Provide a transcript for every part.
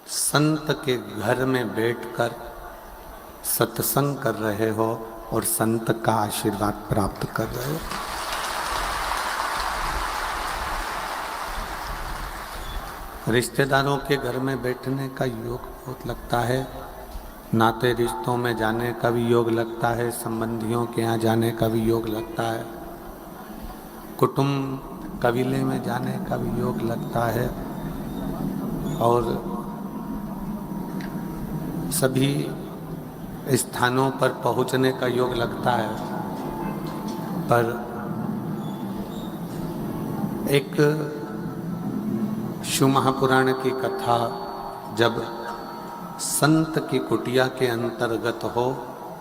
संत के घर में बैठकर सत्संग कर रहे हो और संत का आशीर्वाद प्राप्त कर रहे हो। रिश्तेदारों के घर में बैठने का योग बहुत लगता है, नाते रिश्तों में जाने का भी योग लगता है, संबंधियों के यहाँ जाने का भी योग लगता है, कुटुंब कबीले में जाने का भी योग लगता है और सभी स्थानों पर पहुँचने का योग लगता है। पर एक शिव महापुराण की कथा जब संत की कुटिया के अंतर्गत हो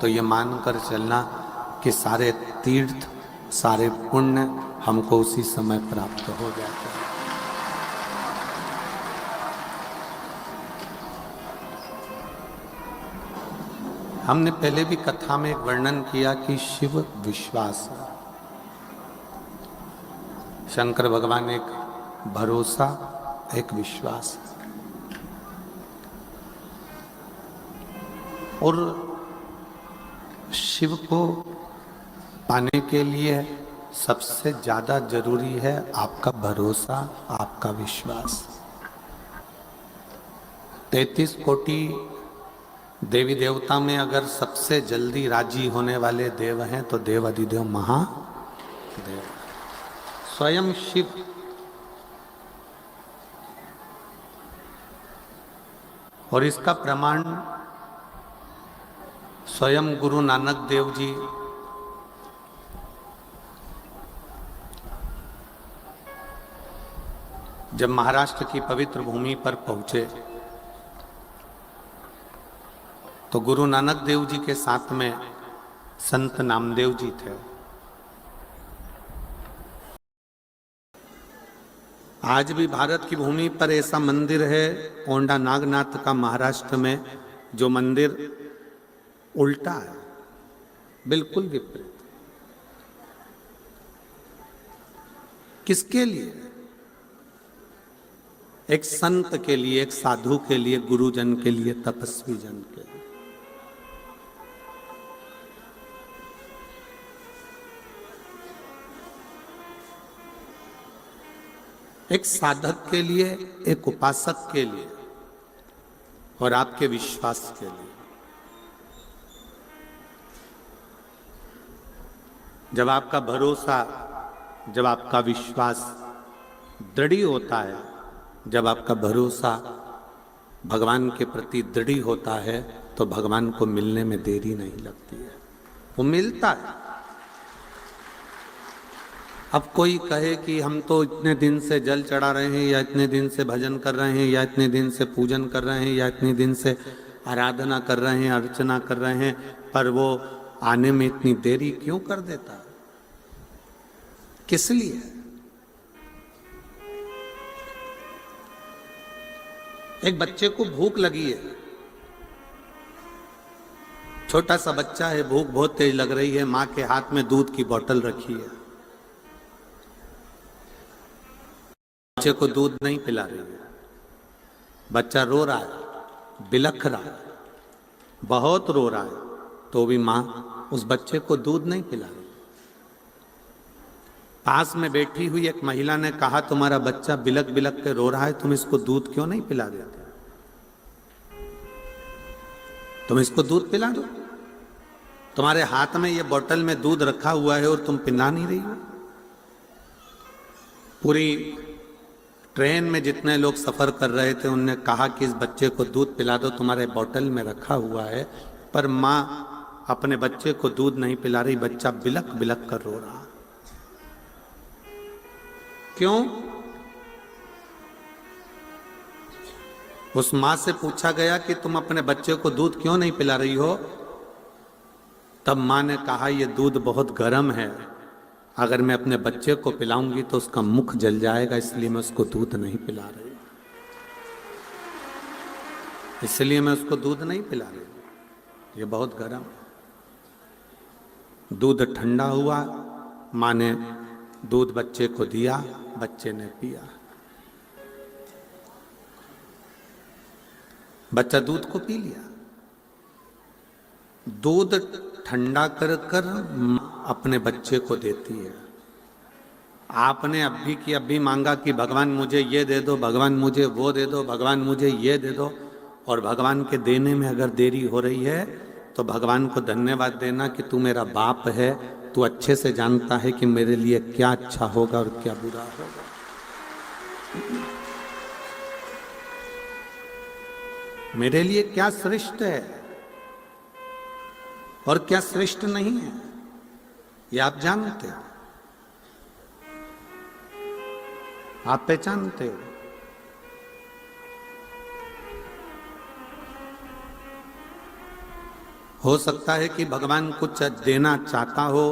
तो ये मानकर चलना कि सारे तीर्थ सारे पुण्य हमको उसी समय प्राप्त हो जाते हैं। हमने पहले भी कथा में एक वर्णन किया कि शिव विश्वास है, शंकर भगवान एक भरोसा एक विश्वास है। और शिव को पाने के लिए सबसे ज्यादा जरूरी है आपका भरोसा, आपका विश्वास। 33 कोटि देवी देवता में अगर सबसे जल्दी राजी होने वाले देव हैं तो देव अधिदेव महादेव स्वयं शिव। और इसका प्रमाण स्वयं गुरु नानक देव जी जब महाराष्ट्र की पवित्र भूमि पर पहुंचे तो गुरु नानक देव जी के साथ में संत नामदेव जी थे। आज भी भारत की भूमि पर ऐसा मंदिर है ओंडा नागनाथ का महाराष्ट्र में, जो मंदिर उल्टा है, बिल्कुल विपरीत। किसके लिए? एक संत के लिए, एक साधु के लिए, गुरुजन के लिए, तपस्वी जन के लिए। एक साधक के लिए, एक उपासक के लिए और आपके विश्वास के लिए। जब आपका भरोसा, जब आपका विश्वास दृढ़ होता है, जब आपका भरोसा भगवान के प्रति दृढ़ होता है तो भगवान को मिलने में देरी नहीं लगती है, वो मिलता है। अब कोई कहे कि हम तो इतने दिन से जल चढ़ा रहे हैं या इतने दिन से भजन कर रहे हैं या इतने दिन से पूजन कर रहे हैं या इतने दिन से आराधना कर रहे हैं, अर्चना कर रहे हैं, पर वो आने में इतनी देरी क्यों कर देता है? किस लिए? एक बच्चे को भूख लगी है, छोटा सा बच्चा है, भूख बहुत तेज लग रही है, माँ के हाथ में दूध की बोतल रखी है, बच्चे को दूध नहीं पिला रही है, बच्चा रो रहा है, बिलख रहा है, बहुत रो रहा है, तो भी माँ उस बच्चे को दूध नहीं पिला रही। पास में बैठी हुई एक महिला ने कहा, तुम्हारा बच्चा बिलख बिलख के रो रहा है, तुम इसको दूध क्यों नहीं पिला देते? तुम इसको दूध पिला दो, तुम्हारे हाथ में ये बोतल में दूध रखा हुआ है और तुम पिला नहीं रही हो। पूरी ट्रेन में जितने लोग सफर कर रहे थे उनने कहा कि इस बच्चे को दूध पिला दो, तुम्हारे बोतल में रखा हुआ है, पर माँ अपने बच्चे को दूध नहीं पिला रही, बच्चा बिलख बिलख कर रो रहा। क्यों? उस माँ से पूछा गया कि तुम अपने बच्चे को दूध क्यों नहीं पिला रही हो? तब माँ ने कहा, यह दूध बहुत गर्म है, अगर मैं अपने बच्चे को पिलाऊंगी तो उसका मुख जल जाएगा, इसलिए मैं उसको दूध नहीं पिला रही, इसलिए मैं उसको दूध नहीं पिला रही, ये बहुत गर्म है। दूध ठंडा हुआ, माँ ने दूध बच्चे को दिया, बच्चे ने पिया। बच्चा दूध को पी लिया। दूध ठंडा कर कर माँ अपने बच्चे को देती है। आपने अभी की अभी मांगा कि भगवान मुझे ये दे दो, भगवान मुझे वो दे दो, भगवान मुझे ये दे दो, और भगवान के देने में अगर देरी हो रही है तो भगवान को धन्यवाद देना कि तू मेरा बाप है, तू अच्छे से जानता है कि मेरे लिए क्या अच्छा होगा और क्या बुरा होगा। मेरे लिए क्या श्रेष्ठ है और क्या श्रेष्ठ नहीं है, ये आप जानते हो, आप पहचानते हो। हो सकता है कि भगवान कुछ देना चाहता हो,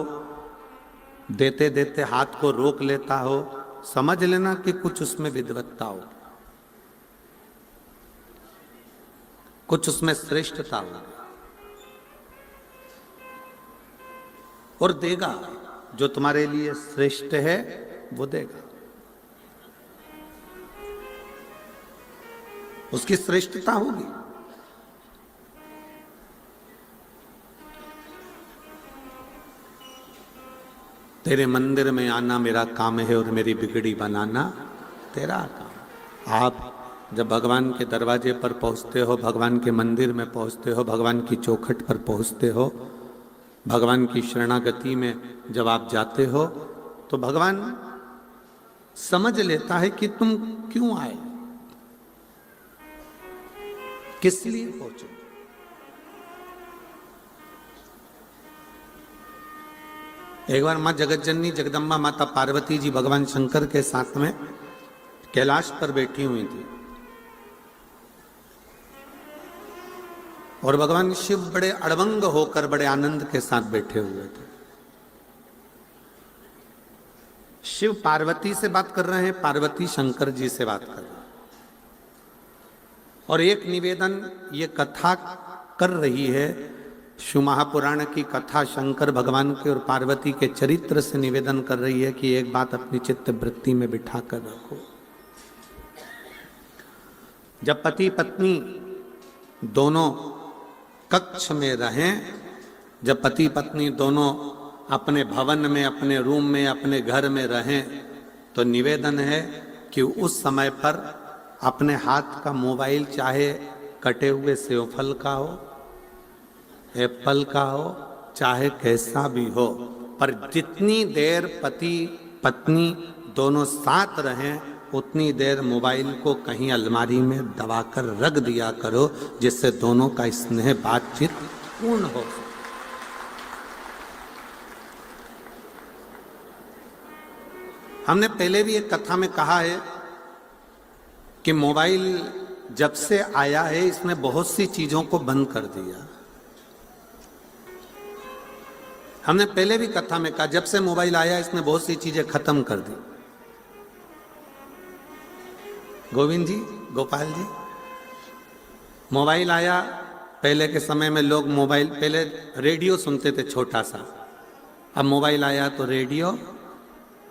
देते देते हाथ को रोक लेता हो, समझ लेना कि कुछ उसमें विद्वत्ता हो, कुछ उसमें श्रेष्ठता हो, और देगा जो तुम्हारे लिए श्रेष्ठ है वो देगा। उसकी श्रेष्ठता होगी। तेरे मंदिर में आना मेरा काम है और मेरी बिगड़ी बनाना तेरा काम। आप जब भगवान के दरवाजे पर पहुंचते हो, भगवान के मंदिर में पहुंचते हो, भगवान की चौखट पर पहुंचते हो, भगवान की शरणागति में जब आप जाते हो, तो भगवान समझ लेता है कि तुम क्यों आए, किस लिए पहुंचे। एक बार मां जगतजननी जगदम्बा माता पार्वती जी भगवान शंकर के साथ में कैलाश पर बैठी हुई थी, और भगवान शिव बड़े अड़बंग होकर बड़े आनंद के साथ बैठे हुए थे। शिव पार्वती से बात कर रहे हैं, पार्वती शंकर जी से बात कर रहे हैं, और एक निवेदन ये कथा कर रही है, शिव महापुराण की कथा शंकर भगवान के और पार्वती के चरित्र से निवेदन कर रही है कि एक बात अपनी चित्त वृत्ति में बिठा कर रखो। जब पति पत्नी दोनों कक्ष में रहें, जब पति पत्नी दोनों अपने भवन में, अपने रूम में, अपने घर में रहें, तो निवेदन है कि उस समय पर अपने हाथ का मोबाइल चाहे कटे हुए सेवफल का हो, एप्पल का हो, चाहे कैसा भी हो, पर जितनी देर पति पत्नी दोनों साथ रहें उतनी देर मोबाइल को कहीं अलमारी में दबाकर रख दिया करो, जिससे दोनों का स्नेह बातचीत पूर्ण हो। हमने पहले भी एक कथा में कहा है कि मोबाइल जब से आया है इसने बहुत सी चीजों को बंद कर दिया। हमने पहले भी कथा में कहा जब से मोबाइल आया इसने बहुत सी चीजें खत्म कर दी। गोविंद जी, गोपाल जी, मोबाइल आया, पहले के समय में लोग मोबाइल, पहले रेडियो सुनते थे छोटा सा, अब मोबाइल आया तो रेडियो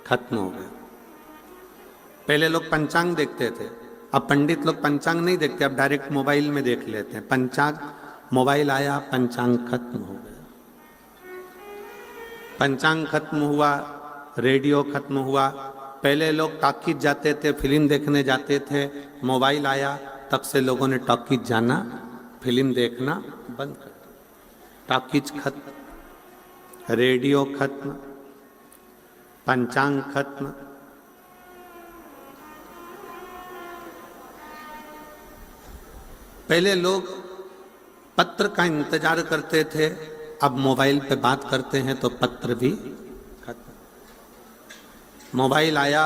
खत्म हो गया। पहले लोग पंचांग देखते थे, अब पंडित लोग पंचांग नहीं देखते, अब डायरेक्ट मोबाइल में देख लेते हैं पंचांग। मोबाइल आया, पंचांग खत्म हो गया। पंचांग खत्म हुआ, रेडियो खत्म हुआ। पहले लोग टॉकीज जाते थे, फिल्म देखने जाते थे, मोबाइल आया तब से लोगों ने टॉकीज जाना, फिल्म देखना बंद कर दिया। टॉकीज खत्म, रेडियो खत्म, पंचांग खत्म। पहले लोग पत्र का इंतजार करते थे, अब मोबाइल पे बात करते हैं तो पत्र भी खत्म। मोबाइल आया,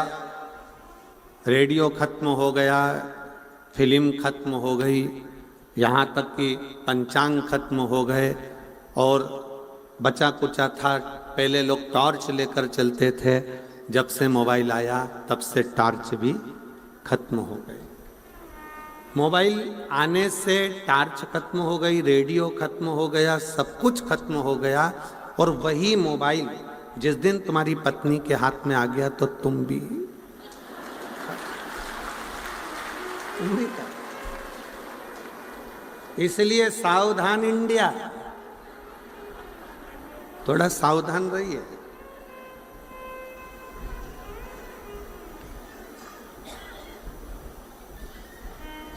रेडियो खत्म हो गया, फिल्म खत्म हो गई, यहाँ तक कि पंचांग खत्म हो गए, और बचा कुचा था। पहले लोग टॉर्च लेकर चलते थे, जब से मोबाइल आया तब से टॉर्च भी खत्म हो गई। मोबाइल आने से टॉर्च खत्म हो गई, रेडियो खत्म हो गया, सब कुछ खत्म हो गया। और वही मोबाइल जिस दिन तुम्हारी पत्नी के हाथ में आ गया तो तुम भी इसलिए सावधान इंडिया, थोड़ा सावधान रहिए।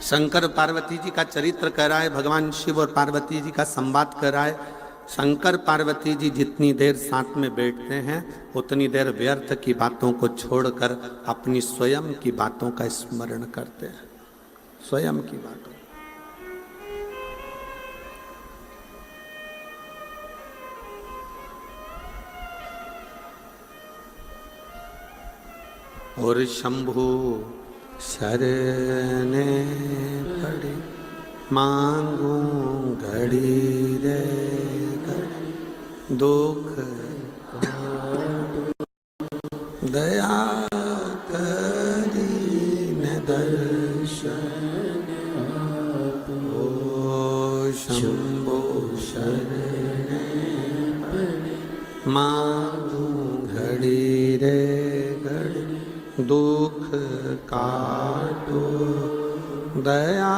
शंकर पार्वती जी का चरित्र कह रहा है, भगवान शिव और पार्वती जी का संवाद कर रहा है। शंकर पार्वती जी जितनी देर साथ में बैठते हैं उतनी देर व्यर्थ की बातों को छोड़कर अपनी स्वयं की बातों का स्मरण करते हैं, स्वयं की बातों। और शंभु शरणे पड़ी मांगू घड़ी रे घड़ी, दुख दया करी न दर्शन ओ शंभो शरणे पड़ी मांगू घड़ी रे घड़ी, दुख काटो दया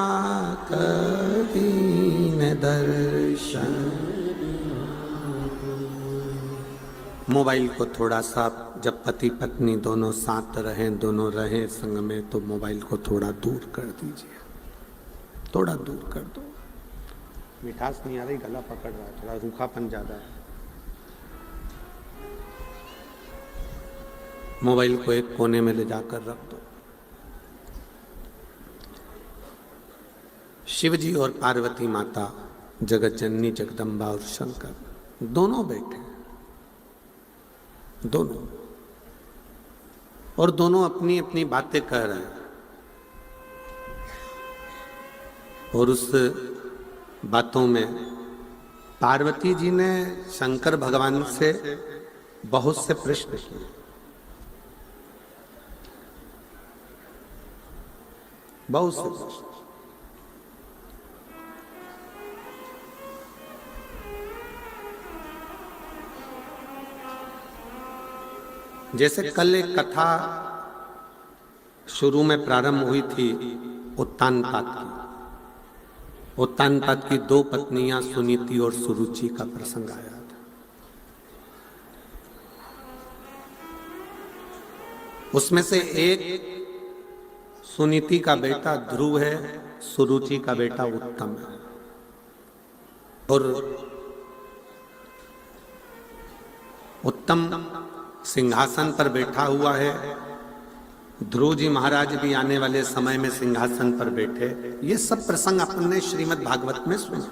करीन दर्शन। मोबाइल को थोड़ा सा, जब पति पत्नी दोनों साथ रहें, दोनों रहें संग में, तो मोबाइल को थोड़ा दूर कर दीजिए, थोड़ा दूर कर दो। मिठास नहीं आ रही, गला पकड़ रहा है, थोड़ा रूखापन ज्यादा है। मोबाइल को एक कोने में ले जाकर रख दो। शिव जी और पार्वती माता, जगत जननी जगदम्बा और शंकर दोनों बैठे, दोनों, और दोनों अपनी अपनी बातें कह रहे हैं। और उस बातों में पार्वती जी ने शंकर भगवान से बहुत से प्रश्न किए, बहुत से प्रश्न। जैसे कल एक कथा शुरू में प्रारंभ हुई थी उत्तानपाद की। उत्तानपाद की दो पत्नियां सुनीति और सुरुचि का प्रसंग आया था। उसमें से एक सुनीति का बेटा ध्रुव है, सुरुचि का बेटा उत्तम है। और उत्तम सिंहासन पर बैठा हुआ है, ध्रुव जी महाराज भी आने वाले समय में सिंहासन पर बैठे। ये सब प्रसंग अपने श्रीमद् भागवत में सुना।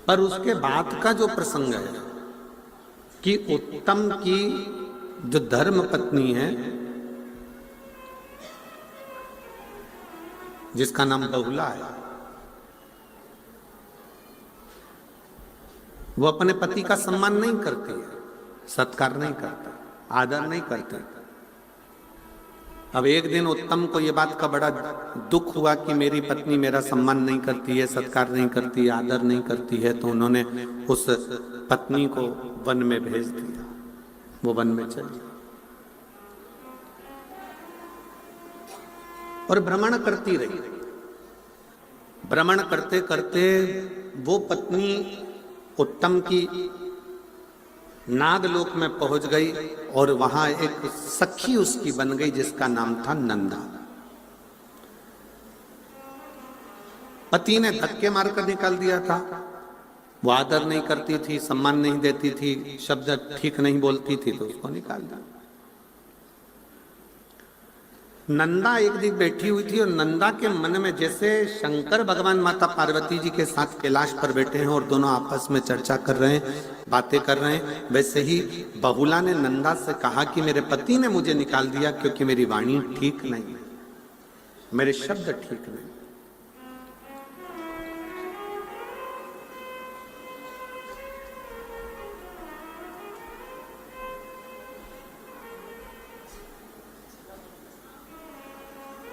पर उसके बाद का जो प्रसंग है कि उत्तम की जो धर्म पत्नी है, जिसका नाम बहुला है, वो अपने पति का सम्मान नहीं करती है, सत्कार नहीं करता, आदर नहीं करता। अब एक दिन उत्तम को ये बात का बड़ा दुख हुआ कि मेरी पत्नी मेरा सम्मान नहीं करती है, सत्कार नहीं करती है, आदर नहीं करती है। तो उन्होंने उस पत्नी को वन में भेज दिया, वो वन में चली और भ्रमण करती रही। भ्रमण करते करते वो पत्नी उत्तम की नागलोक में पहुंच गई और वहां एक सखी उसकी बन गई जिसका नाम था नंदा। पति ने धक्के मारकर निकाल दिया था। वो आदर नहीं करती थी, सम्मान नहीं देती थी, शब्द ठीक नहीं बोलती थी, तो उसको निकाल दिया। नंदा एक दिन बैठी हुई थी और नंदा के मन में, जैसे शंकर भगवान माता पार्वती जी के साथ कैलाश पर बैठे हैं और दोनों आपस में चर्चा कर रहे हैं, बातें कर रहे हैं, वैसे ही बहुला ने नंदा से कहा कि मेरे पति ने मुझे निकाल दिया क्योंकि मेरी वाणी ठीक नहीं है, मेरे शब्द ठीक नहीं।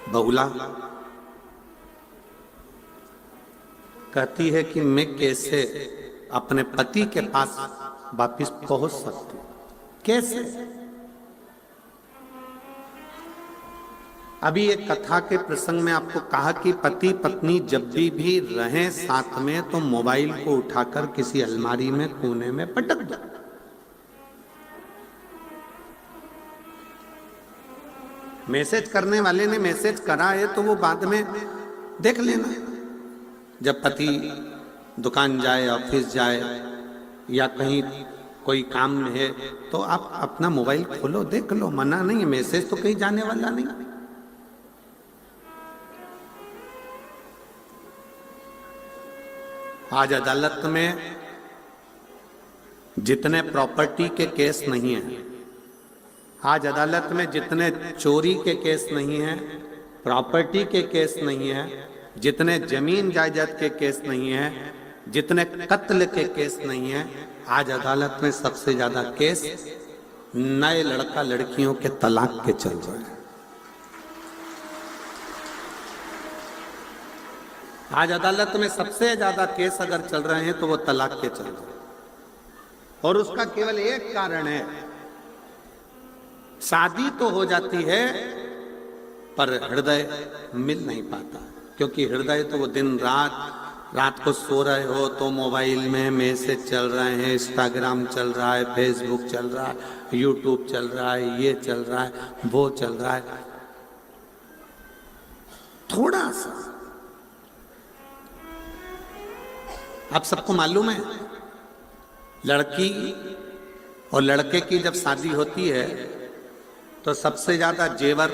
बहुला कहती है कि मैं कैसे अपने पति के पास वापिस पहुंच सकती हूं, कैसे? अभी एक कथा के प्रसंग में आपको कहा कि पति पत्नी जब भी रहें साथ में तो मोबाइल को उठाकर किसी अलमारी में कोने में पटक दो। मैसेज करने वाले ने मैसेज करा है तो वो बाद में देख लेना। जब पति दुकान जाए, ऑफिस जाए या कहीं कोई काम है तो आप अपना मोबाइल खोलो, देख लो, मना नहीं है, मैसेज तो कहीं जाने वाला नहीं। आज अदालत में जितने प्रॉपर्टी के केस नहीं हैं, आज अदालत में जितने चोरी के केस नहीं हैं, प्रॉपर्टी के केस नहीं हैं, जितने जमीन जायदाद के केस नहीं हैं, जितने कत्ल के केस नहीं हैं, आज अदालत में सबसे ज्यादा केस नए लड़का लड़कियों के तलाक के चल रहे हैं। आज अदालत में सबसे ज्यादा केस अगर चल रहे हैं तो वो तलाक के चल रहे हैं। और उसका केवल एक कारण है, शादी तो हो जाती है पर हृदय मिल नहीं पाता। क्योंकि हृदय तो वो दिन रात को सो रहे हो तो मोबाइल में मैसेज चल रहे हैं, इंस्टाग्राम चल रहा है, फेसबुक चल रहा है, यूट्यूब चल रहा है, ये चल रहा है, वो चल रहा है। थोड़ा सा आप सबको मालूम है, लड़की और लड़के की जब शादी होती है तो सबसे ज्यादा जेवर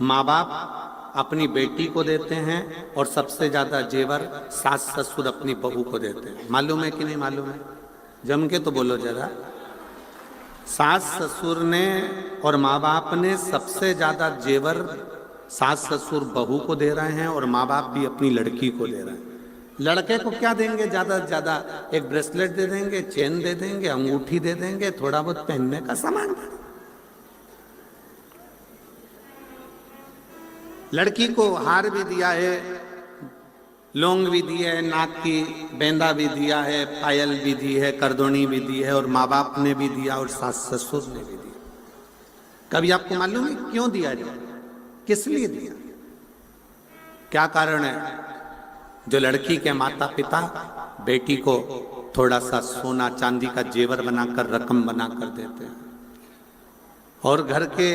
माँ बाप अपनी बेटी को देते हैं और सबसे ज्यादा जेवर सास ससुर अपनी बहू को देते हैं। मालूम है कि नहीं मालूम है? जम के तो बोलो जरा। सास ससुर ने और माँ बाप ने सबसे ज्यादा जेवर सास ससुर बहू को दे रहे हैं और माँ बाप भी अपनी लड़की को दे रहे हैं। लड़के को क्या देंगे? ज्यादा से ज्यादा एक ब्रेसलेट दे देंगे, चेन दे देंगे, अंगूठी दे देंगे, थोड़ा बहुत पहनने का सामान। लड़की को हार भी दिया है, लौंग भी दी है, नाक की बेंदा भी दिया है, पायल भी दी है, करदोनी भी दी है, और माँ बाप ने भी दिया और सास ससुर ने भी दिया। कभी आपको मालूम है क्यों दिया जाए? किस लिए दिया? क्या कारण है? जो लड़की के माता पिता बेटी को थोड़ा सा सोना चांदी का जेवर बनाकर, रकम बनाकर देते हैं, और घर के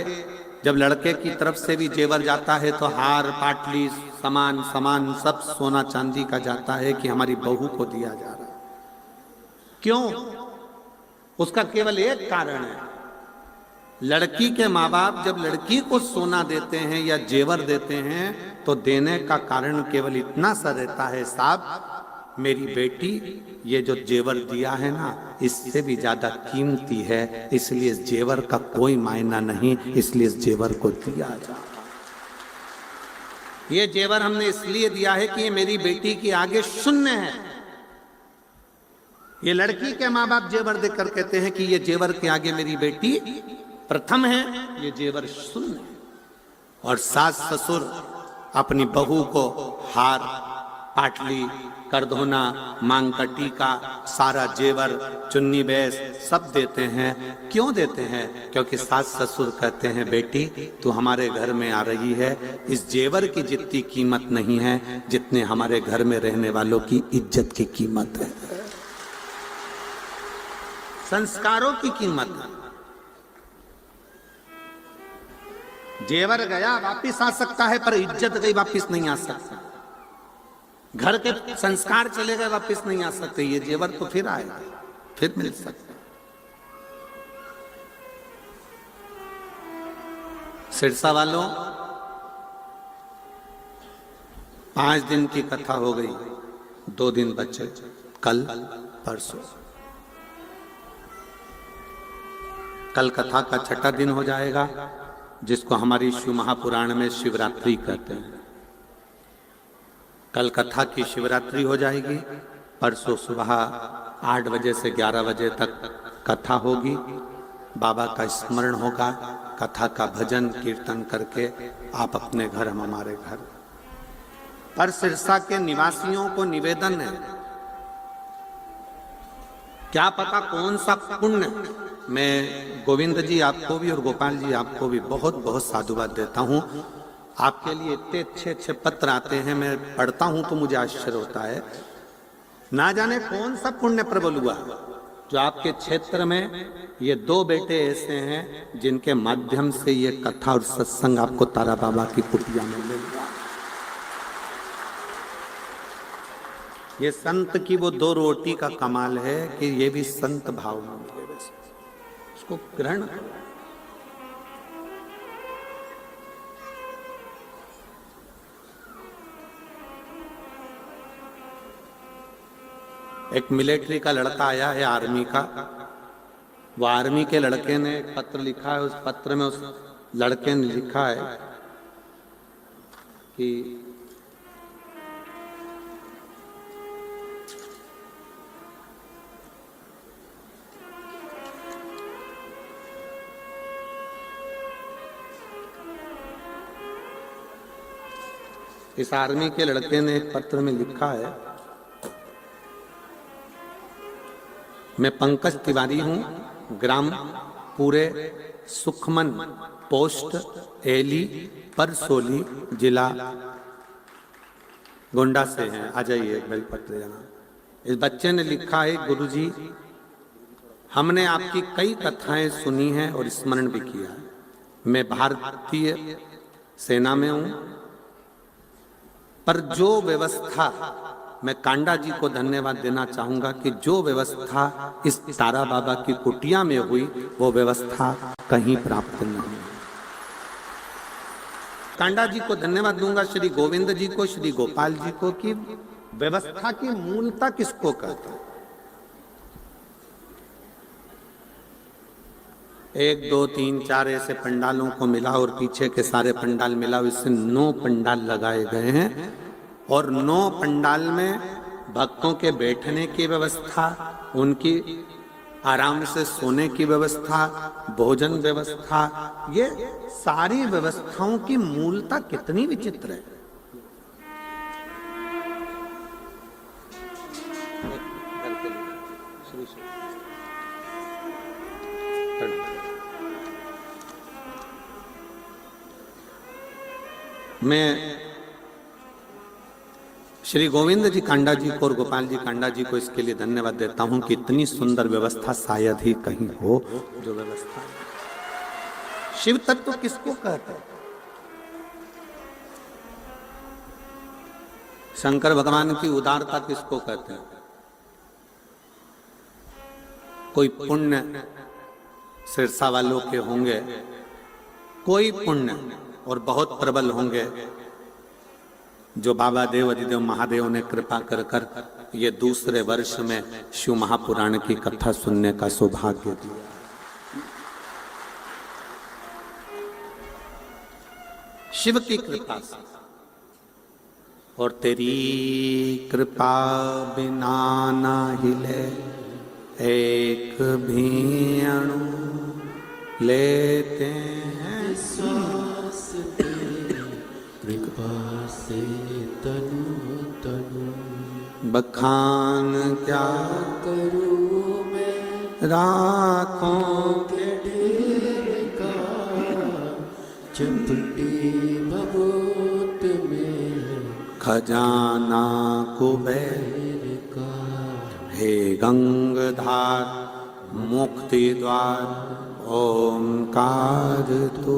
जब लड़के की तरफ से भी जेवर जाता है तो हार पाटली सामान सब सोना चांदी का जाता है कि हमारी बहू को दिया जा रहा है। क्यों? उसका केवल एक कारण है, लड़की के माँ बाप जब लड़की को सोना देते हैं या जेवर देते हैं तो देने का कारण केवल इतना सा रहता है, साहब मेरी बेटी ये जो जेवर दिया है ना इससे भी ज्यादा कीमती है, इसलिए इस जेवर का कोई मायना नहीं, इसलिए इस जेवर को दिया जा। ये जेवर हमने इसलिए दिया है कि ये मेरी बेटी के आगे शून्य है। ये लड़की के माँ बाप जेवर देकर कहते हैं कि ये जेवर के आगे मेरी बेटी प्रथम है, ये जेवर शून्य है। और सास ससुर अपनी बहू को हार पाटली करधोना मांग का टीका सारा जेवर चुन्नी बैस सब देते हैं। क्यों देते हैं? क्योंकि सास ससुर कहते हैं बेटी तू हमारे घर में आ रही है, इस जेवर की जितनी कीमत नहीं है जितने हमारे घर में रहने वालों की इज्जत की कीमत है, संस्कारों की कीमत है। जेवर गया वापिस आ सकता है पर इज्जत गई वापिस नहीं आ सकता। घर के संस्कार चले गए वापिस नहीं आ सकते, ये जेवर तो फिर आएगा, फिर मिल सकता। सिरसा वालों 5 दिन की कथा हो गई, 2 दिन बचे, कल परसों। कल कथा का 6ठा दिन हो जाएगा जिसको हमारी शिव महापुराण में शिवरात्रि कहते हैं। कल कथा की शिवरात्रि हो जाएगी, परसों सुबह 8 बजे से 11 बजे तक कथा होगी, बाबा का स्मरण होगा, कथा का भजन कीर्तन करके आप अपने घर, हम हमारे घर। पर सिरसा के निवासियों को निवेदन है, क्या पता कौन सा पुण्य मैं गोविंद जी आपको भी और गोपाल जी आपको भी बहुत बहुत साधुवाद देता हूँ। आपके लिए इतने अच्छे अच्छे पत्र आते हैं, मैं पढ़ता हूँ तो मुझे आश्चर्य होता है। ना जाने कौन सा पुण्य प्रबल हुआ जो आपके क्षेत्र में ये दो बेटे ऐसे हैं जिनके माध्यम से ये कथा और सत्संग आपको तारा बाबा की कुटिया में मिल रहा। ये संत की वो दो रोटी का कमाल है कि ये भी संत भाव में मिले, बस उसको ग्रहण करो। एक मिलिट्री का लड़का आया है, आर्मी का। वो आर्मी के लड़के ने एक पत्र लिखा है। उस पत्र में उस लड़के ने लिखा है कि इस आर्मी के लड़के ने एक पत्र में लिखा है, मैं पंकज तिवारी हूं, ग्राम पूरे सुखमन, पोस्ट एली परसोली, जिला गोंडा से हैं। आ जाइए बेल पत्र जाना। इस बच्चे ने लिखा है, गुरुजी हमने आपकी कई कथाएं सुनी हैं और स्मरण भी किया है। मैं भारतीय सेना में हूं, पर जो व्यवस्था, मैं कांडा जी को धन्यवाद देना चाहूंगा कि जो व्यवस्था इस तारा बाबा की कुटिया में हुई वो व्यवस्था कहीं प्राप्त नहीं हुई। कांडा जी को धन्यवाद दूंगा, श्री गोविंद जी को, श्री गोपाल जी को, कि व्यवस्था की मूलता किसको कहते हैं। 1 2 3 4 ऐसे पंडालों को मिला और पीछे के सारे पंडाल मिला, इससे 9 पंडाल लगाए गए हैं। और 9 पंडाल में भक्तों के बैठने की व्यवस्था, उनकी आराम से सोने की व्यवस्था, भोजन व्यवस्था, ये सारी व्यवस्थाओं की मूलता कितनी विचित्र है। मैं श्री गोविंद जी कांडा जी को और गोपाल जी कांडा जी को इसके लिए धन्यवाद देता हूं कि इतनी सुंदर व्यवस्था शायद ही कहीं हो जो व्यवस्था। शिव तत्व किसको कहते हैं? शंकर भगवान की उदारता किसको कहते हैं? कोई पुण्य सिरसा वालों के होंगे, कोई पुण्य और बहुत प्रबल होंगे जो बाबा देव अधिदेव महादेव ने कृपा कर कर ये दूसरे वर्ष में शिव महापुराण की कथा सुनने का सौभाग्य दिया। शिव की कृपा से, और तेरी कृपा बिना ना हिले एक भी अणु, लेते हैं श्वास कृपा से तनु तनु, बखान क्या करूं मैं राखों के ढेर का, चपटी भभूत में खजाना कुबेर का। हे गंगधार मुक्ति द्वार ओंकार तू,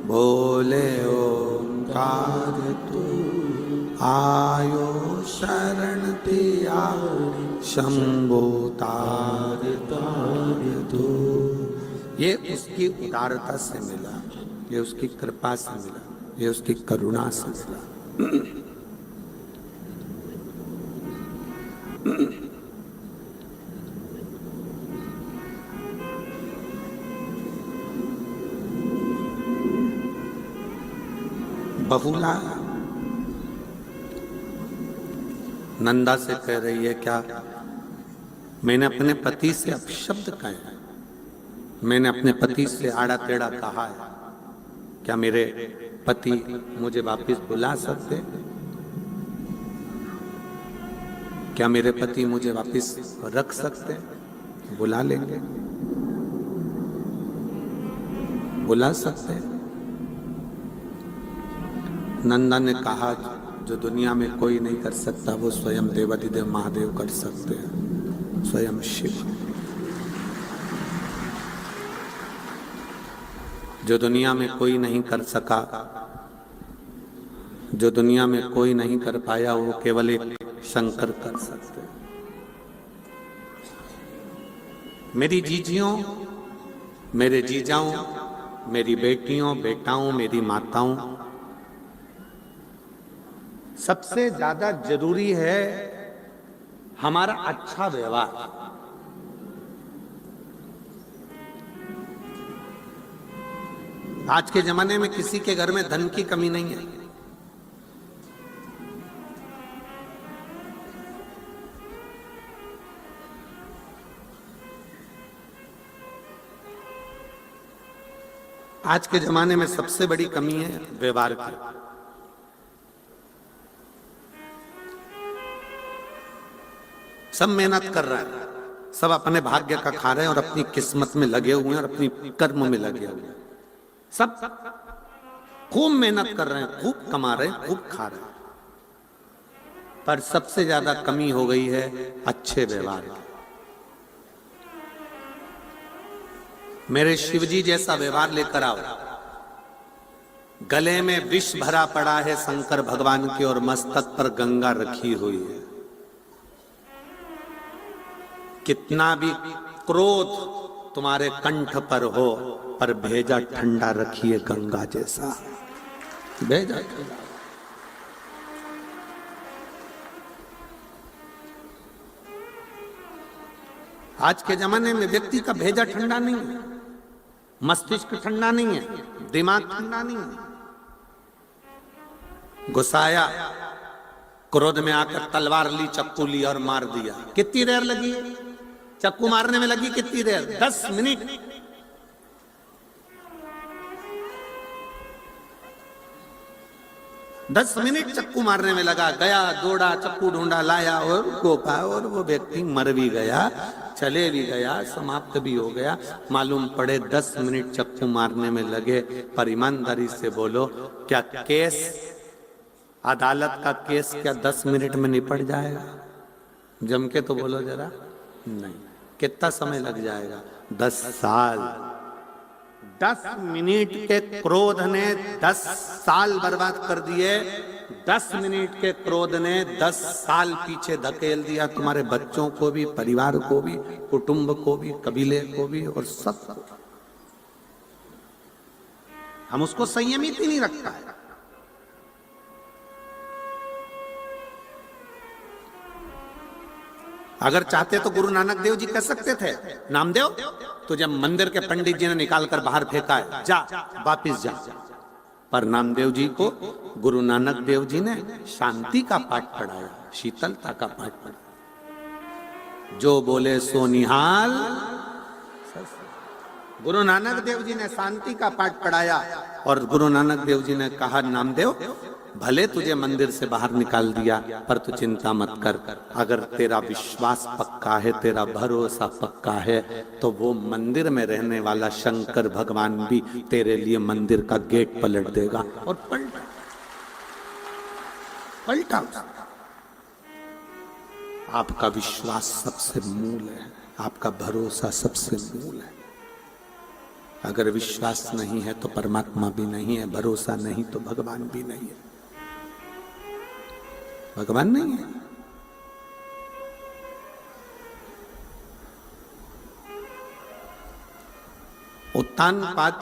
बोले ओंकार तू, आयो शरण तिया शंभो तार तार तू। ये उसकी उदारता से मिला, ये उसकी कृपा से मिला, ये उसकी करुणा से मिला। बहुला नंदा से कह रही है, क्या मैंने अपने पति से अपशब्द कहे, मैंने अपने पति से आड़ा टेढ़ा कहा है, क्या मेरे पति मुझे वापस बुला सकते? क्या मेरे पति मुझे वापस रख सकते? बुला लेंगे। बुला सकते हैं। नंदा ने कहा जो दुनिया में कोई नहीं कर सकता वो स्वयं देवाधिदेव महादेव कर सकते हैं, स्वयं शिव। जो दुनिया में कोई नहीं कर सका, जो दुनिया में कोई नहीं कर पाया, वो केवल एक शंकर कर सकते हैं। मेरी जीजियों, मेरे जीजाओं, मेरी बेटियों, बेटाओं, मेरी माताओं, सबसे ज्यादा जरूरी है हमारा अच्छा व्यवहार। आज के जमाने में किसी के घर में धन की कमी नहीं है। आज के जमाने में सबसे बड़ी कमी है व्यवहार की। सब मेहनत कर रहा है, सब अपने भाग्य का खा रहे हैं और अपनी किस्मत में लगे हुए हैं और अपनी कर्म में लगे हुए हैं। सब खूब मेहनत कर रहे हैं, खूब कमा रहे हैं, खूब खा रहे हैं, पर सबसे ज्यादा कमी हो गई है अच्छे व्यवहार की। मेरे शिवजी जैसा व्यवहार लेकर आओ। गले में विष भरा पड़ा है शंकर भगवान के और मस्तक पर गंगा रखी हुई है। कितना भी क्रोध तुम्हारे कंठ पर हो, पर भेजा ठंडा रखिए गंगा जैसा। भेजा ठंडा। आज के जमाने में व्यक्ति का भेजा ठंडा नहीं है, मस्तिष्क ठंडा नहीं है, दिमाग ठंडा नहीं है। गुस्साया, क्रोध में आकर तलवार ली, चक्कू ली और मार दिया। कितनी देर लगी? चक्कू मारने में लगी कितनी देर? 10 मिनट। 10 मिनट चक्कू मारने में लगा। गया, दौड़ा, चक्कू ढूंढा, लाया और गोपा, और वो व्यक्ति मर भी गया, चले भी गया, समाप्त भी हो गया। मालूम पड़े 10 मिनट चक्कू मारने में लगे। पर ईमानदारी से बोलो, क्या केस, अदालत का केस क्या 10 मिनट में निपट जाएगा? जम के तो बोलो जरा। नहीं। कितना समय लग जाएगा? 10 साल। 10 मिनट के क्रोध ने 10 साल बर्बाद कर दिए। 10 मिनट के क्रोध ने 10 साल पीछे धकेल दिया, तुम्हारे बच्चों को भी, परिवार को भी, कुटुंब को भी, कबीले को भी और सबको। हम उसको संयमित ही नहीं रखता है। अगर चाहते तो गुरु नानक देव जी कह सकते थे, नामदेव तो जब मंदिर के पंडित जी ने निकाल कर बाहर फेंका है, जा वापिस जा। पर नामदेव जी को गुरु नानक देव जी ने शांति का पाठ पढ़ाया, शीतलता का पाठ पढ़ाया। जो बोले सो निहाल। गुरु नानक देव जी ने शांति का पाठ पढ़ाया और गुरु नानक देव जी ने कहा, नामदेव भले तुझे मंदिर से बाहर निकाल दिया, पर तू चिंता मत कर। अगर तेरा विश्वास पक्का है, तेरा भरोसा पक्का है, तो वो मंदिर में रहने वाला शंकर भगवान भी तेरे लिए मंदिर का गेट पलट देगा। और पलटा। आपका विश्वास सबसे मूल है, आपका भरोसा सबसे मूल है। अगर विश्वास नहीं है तो परमात्मा भी नहीं है, भरोसा नहीं तो भगवान भी नहीं है। भगवान नहीं है। उत्तानपाद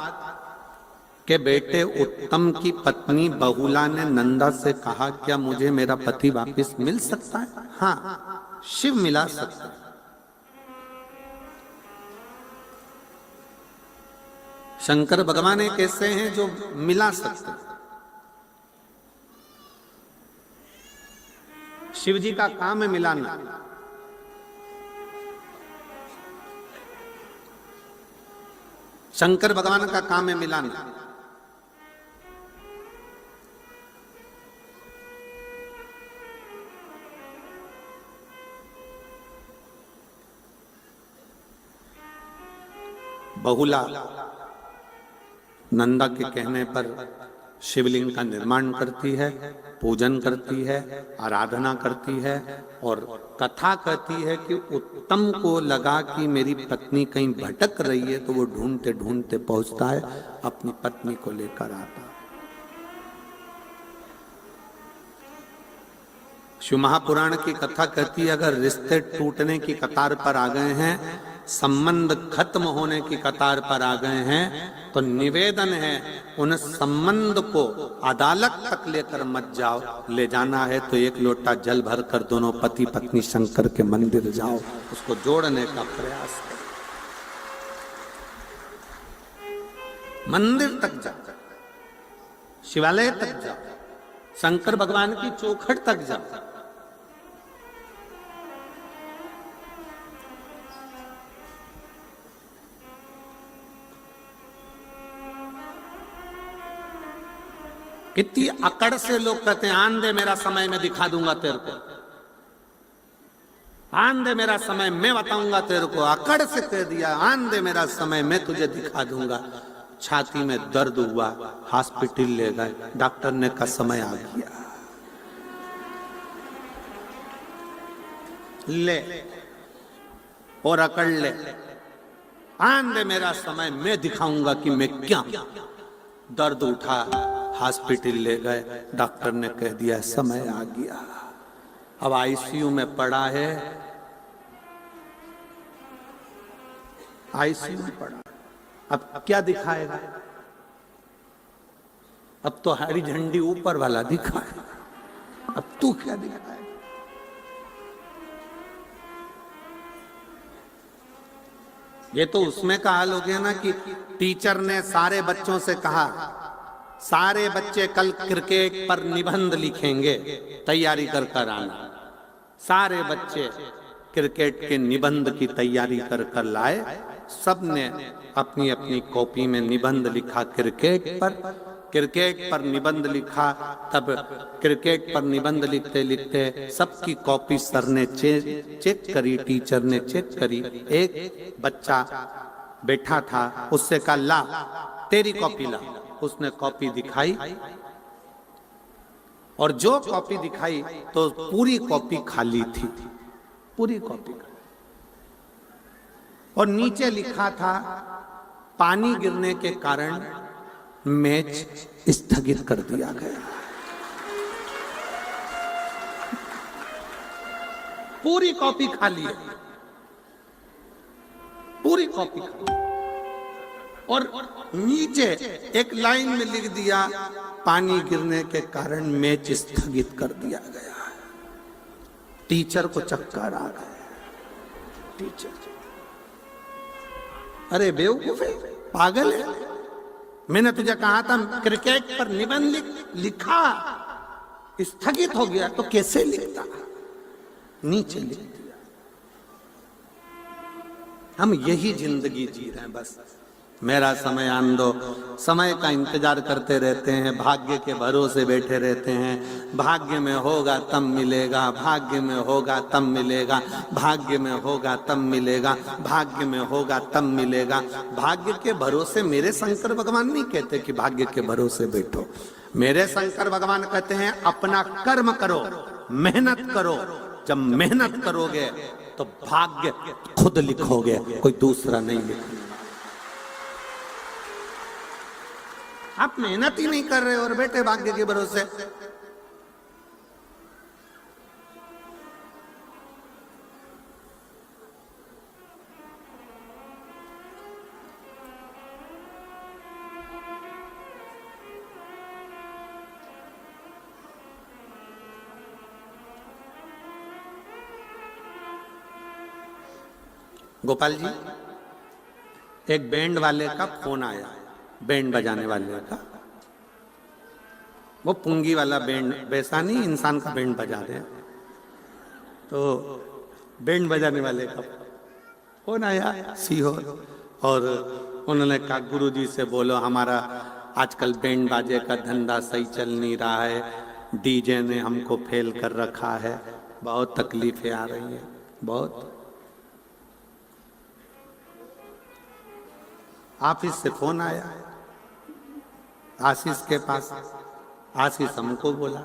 के बेटे उत्तम की पत्नी बहुला ने नंदा से कहा, क्या मुझे मेरा पति वापस मिल सकता है? हाँ, शिव मिला सकता है। शंकर भगवान एक ऐसे हैं जो मिला सकते हैं। शिव जी का काम है मिलाना। शंकर भगवान का काम है मिलाना। बहुला नंदा के कहने पर शिवलिंग का निर्माण करती है, पूजन करती है, आराधना करती है और कथा कहती है कि उत्तम को लगा कि मेरी पत्नी कहीं भटक रही है तो वो ढूंढते ढूंढते पहुंचता है, अपनी पत्नी को लेकर आता है। शिव महापुराण की कथा कहती है अगर रिश्ते टूटने की कतार पर आ गए हैं, संबंध खत्म होने की कतार पर आ गए हैं, तो निवेदन है उन संबंध को अदालत तक लेकर मत जाओ, ले जाना है तो एक लोटा जल भर कर दोनों पति पत्नी शंकर के मंदिर जाओ, उसको जोड़ने का प्रयास करो, मंदिर तक जाओ, शिवालय तक जाओ, शंकर भगवान की चौखट तक जाओ। कितनी अकड़ से लोग कहते हैं आन दे मेरा समय मैं दिखा दूंगा तेरे को, आन दे मेरा समय मैं बताऊंगा तेरे को, अकड़ से कह दिया आन दे मेरा समय मैं तुझे दिखा दूंगा। छाती में दर्द हुआ, हॉस्पिटल ले गए, डॉक्टर ने कहा समय आ गया, ले और अकड़ ले, आन दे मेरा समय मैं दिखाऊंगा कि मैं क्या। दर्द उठा, हॉस्पिटल ले गए, डॉक्टर ने कह दिया समय आ गया, अब आईसीयू में पड़ा है, आईसीयू में पड़ा, अब क्या दिखाएगा, अब तो हरी झंडी ऊपर वाला दिखाएगा, अब तू क्या दिखाएगा। ये तो उसमें का हाल हो गया ना कि टीचर ने सारे बच्चों से कहा सारे बच्चे कल क्रिकेट पर निबंध लिखेंगे, तैयारी कर कर आना। सारे बच्चे क्रिकेट के निबंध की तैयारी कर कर लाए, सबने अपनी अपनी कॉपी में निबंध लिखा क्रिकेट पर निबंध लिखा। तब क्रिकेट पर निबंध लिखते लिखते सबकी कॉपी सर ने चेक करी, टीचर ने चेक करी। एक बच्चा बैठा था, उससे कहा ला तेरी कॉपी ला। उसने कॉपी दिखाई और जो कॉपी दिखाई तो पूरी कॉपी खाली थी, पूरी कॉपी खाली। और नीचे लिखा था पानी गिरने के कारण मैच स्थगित कर दिया गया। पूरी कॉपी खाली है, पूरी कॉपी खाली। और नीचे एक लाइन में लिख दिया पानी गिरने के कारण मैच स्थगित कर दिया गया। टीचर को चक्कर आ गया। टीचर अरे बेवकूफ है, पागल है, मैंने तुझे कहा था क्रिकेट पर निबंध लिखा, स्थगित हो गया तो कैसे लिखता, नीचे लिख दिया। हम यही जिंदगी जी रहे हैं, बस मेरा समय आन दो, समय का इंतजार करते रहते हैं, भाग्य के भरोसे बैठे रहते हैं। भाग्य में होगा तब मिलेगा, भाग्य में होगा तब मिलेगा, भाग्य में होगा तब मिलेगा, भाग्य में होगा तब मिलेगा। भाग्य के भरोसे मेरे शंकर भगवान नहीं कहते कि भाग्य के भरोसे बैठो। मेरे शंकर भगवान कहते हैं अपना कर्म करो, मेहनत करो। जब मेहनत करोगे तो भाग्य खुद लिखोगे, कोई दूसरा नहीं लिखेगा। आप मेहनत ही नहीं कर रहे और बैठे भाग्य के भरोसे। गोपाल जी, एक बैंड वाले का फोन आया, बैंड बजाने वाले का। वो पुंगी वाला बैंड, वैसा नहीं इंसान का बैंड बजा रहे हैं, तो बैंड बजाने वाले का फोन आया सीहोर। और उन्होंने कहा गुरुजी से बोलो हमारा आजकल बैंड बाजे का धंधा सही चल नहीं रहा है, डीजे ने हमको फेल कर रखा है, बहुत तकलीफें आ रही हैं, बहुत। ऑफिस से फोन आया, आशीष के पास। आशीष हमको बोला,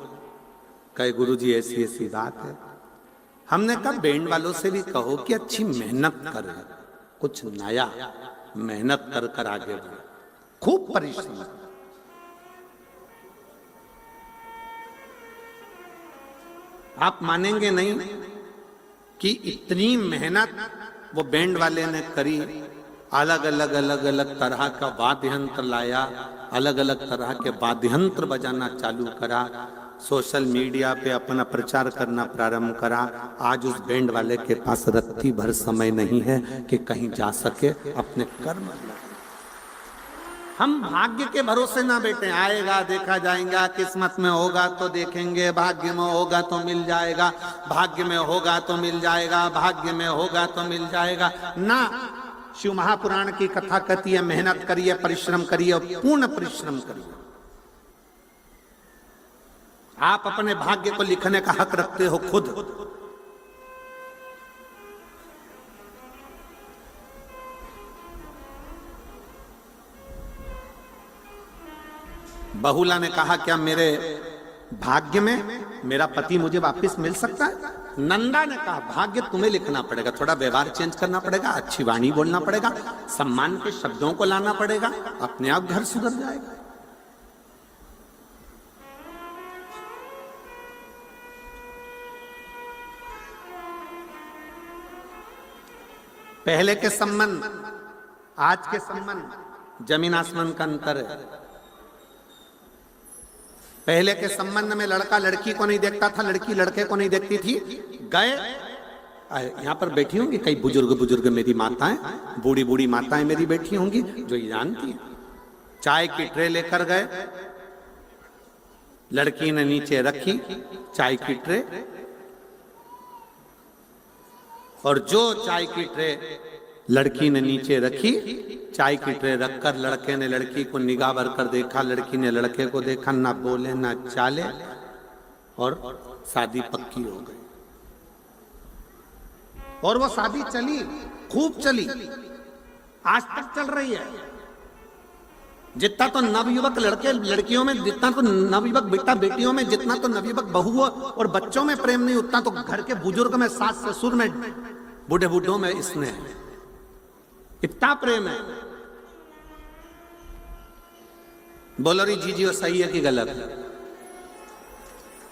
कहे गुरुजी ऐसी ऐसी बात है। हमने कहा बैंड वालों से भी कहो कि अच्छी मेहनत कर, कुछ नया मेहनत कर कर आगे बढ़े, खूब परिश्रम। आप मानेंगे नहीं कि इतनी मेहनत वो बैंड वाले ने करी, अलग अलग तरह का वाद्य यंत्र लाया, अलग अलग तरह के वाद्य यंत्र बजाना चालू करा, सोशल मीडिया पे अपना प्रचार करना प्रारंभ करा। आज उस बैंड वाले के पास रत्ती भर समय नहीं है कि कहीं जा सके, अपने कर्म। हम भाग्य के भरोसे ना बैठे, आएगा देखा जाएगा, किस्मत में होगा तो देखेंगे, भाग्य में होगा तो मिल जाएगा, भाग्य में होगा तो मिल जाएगा, भाग्य में होगा तो मिल जाएगा ना। शिव महापुराण की कथा कहती है मेहनत करिए, परिश्रम करिए और पूर्ण परिश्रम करिए। आप अपने भाग्य को लिखने का हक रखते हो खुद। बहुला ने कहा क्या मेरे भाग्य में मेरा पति मुझे वापस मिल सकता है? नंदा ने कहा भाग्य तुम्हें लिखना पड़ेगा, थोड़ा व्यवहार चेंज करना पड़ेगा, अच्छी वाणी बोलना पड़ेगा, सम्मान के शब्दों को लाना पड़ेगा, अपने आप घर सुधर जाएगा। पहले के संबंध आज के संबंध जमीन आसमान का अंतर है। पहले के संबंध में लड़का लड़की को नहीं देखता था, लड़की लड़के को नहीं देखती थी। गए, यहाँ पर बैठी होंगी कई बुजुर्ग मेरी माताएं, बूढ़ी बूढ़ी माताएं मेरी बैठी होंगी जो ये जानती हैं। चाय की ट्रे लेकर गए, लड़की ने नीचे रखी चाय की ट्रे, और जो चाय की ट्रे लड़की ने नीचे रखी, चाय की ट्रे रखकर लड़के ने लड़की को निगाह भर कर देखा, लड़की ने लड़के को देखा, ना बोले ना चाले, और शादी पक्की हो गई। और वो शादी चली, खूब चली, आज तक चल रही है। जितना तो नवयुवक लड़के लड़कियों में, जितना तो नवयुवक बेटा बेटियों में, जितना तो नवयुवक बहुओं और बच्चों में प्रेम नहीं, उतना तो घर के बुजुर्ग में, सास ससुर में, बूढ़े बूढ़ों में इसने इतना प्रेम है। बोलो री जीजी वो सही है कि गलत है?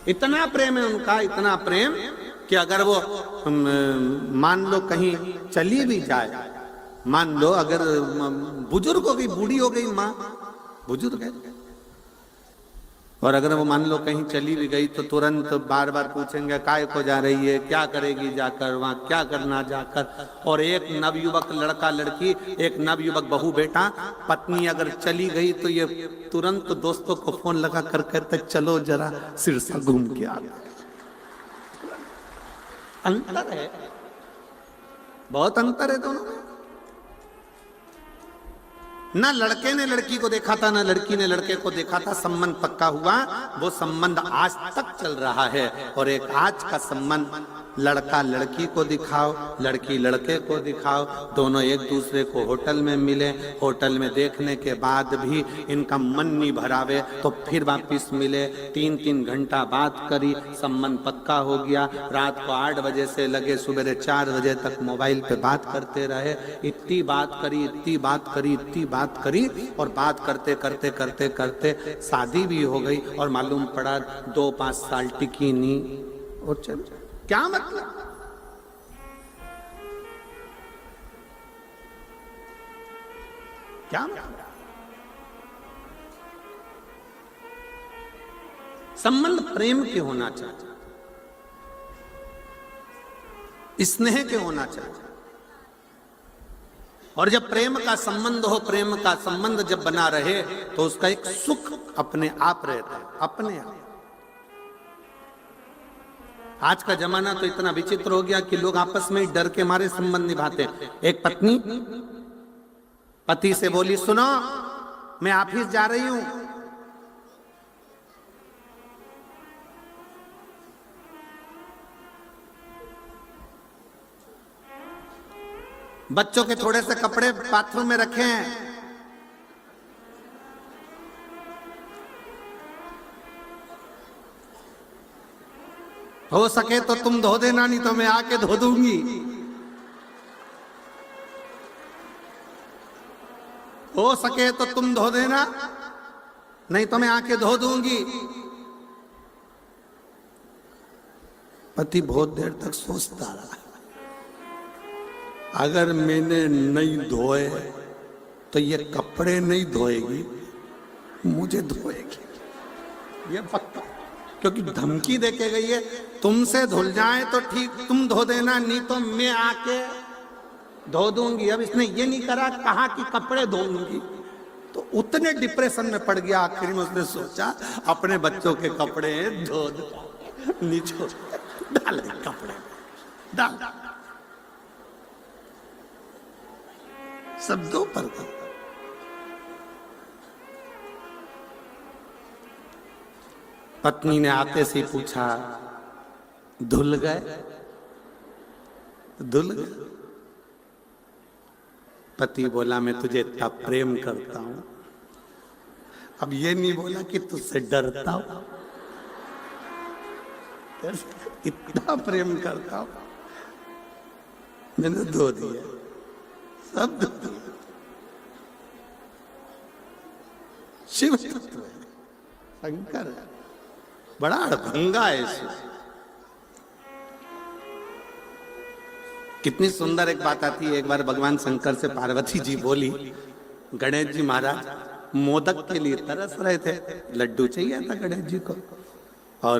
इतना प्रेम है उनका, इतना प्रेम कि अगर वो मान लो कहीं चली भी जाए, मान लो अगर बुजुर्ग हो गई, बूढ़ी हो गई माँ, बुजुर्ग है, और अगर वो मान लो कहीं चली भी गई तो तुरंत बार बार पूछेंगे काय को जा रही है, क्या करेगी जाकर, वहां क्या करना जाकर। और एक नवयुवक लड़का लड़की, एक नवयुवक बहू बेटा, पत्नी अगर चली गई तो ये तुरंत दोस्तों को फोन लगा कर कहते चलो जरा सिरसा घूम के आ। अंतर है, बहुत अंतर है दोनों में। ना लड़के ने लड़की को देखा था, ना लड़की ने लड़के को देखा था, संबंध पक्का हुआ, वो संबंध आज तक चल रहा है। और एक आज का संबंध लड़का लड़की को दिखाओ, लड़की लड़के को दिखाओ, दोनों एक दूसरे को होटल में मिले, होटल में देखने के बाद भी इनका मन नहीं भरावे तो फिर वापिस मिले, 3-3 घंटा बात करी, संबंध पक्का हो गया। रात को 8 बजे से लगे सुबह 4 बजे तक मोबाइल पे बात करते रहे, इतनी बात करी, इतनी बात करी, इतनी बात करी, और बात करते करते करते करते शादी भी हो गई। और मालूम पड़ा 2-5 साल टिकी नहीं, और चल क्या मतलब? क्या मतलब? संबंध प्रेम के होना चाहिए, स्नेह के होना चाहिए। और जब प्रेम का संबंध हो, प्रेम का संबंध जब बना रहे तो उसका एक सुख अपने आप रहता है, अपने आप। आज का जमाना तो इतना विचित्र हो गया कि लोग आपस में डर के मारे संबंध निभाते। एक पत्नी पति से बोली, सुनो मैं ऑफिस जा रही हूं, बच्चों के थोड़े से कपड़े बाथरूम में रखे हैं, हो सके तो तुम धो देना, नहीं तो मैं आके धो दूंगी। हो सके तो तुम धो देना, नहीं तो मैं आके धो दूंगी। पति बहुत देर तक सोचता रहा, अगर मैंने नहीं धोए तो ये कपड़े नहीं धोएगी, मुझे धोएगी, ये पक्का। क्योंकि धमकी देके गई है, तुमसे धुल जाए तो ठीक, तुम धो देना, नहीं तो मैं आके धो दूंगी। अब इसने ये नहीं करा, कहा कि कपड़े धोऊंगी, तो उतने डिप्रेशन में पड़ गया। आखिर में उसने सोचा अपने बच्चों के कपड़े धो दो, नीचे डाल दे कपड़े, डाल सब दो पर कर। पत्नी ने आते से पूछा, धुल गए? धुल गए? पति बोला, मैं तुझे इतना प्रेम करता हूं। अब ये नहीं बोला कि तुझसे डरता हूं, इतना प्रेम करता हूं, मैंने धो दिया, सब धो दिया। शिव तत्व है, शंकर है, बड़ा अड़भंगा है शिव। कितनी सुंदर एक बात आती है। एक बार भगवान शंकर से पार्वती जी बोली, गणेश जी महाराज मोदक के लिए तरस रहे थे, लड्डू चाहिए था गणेश जी को, और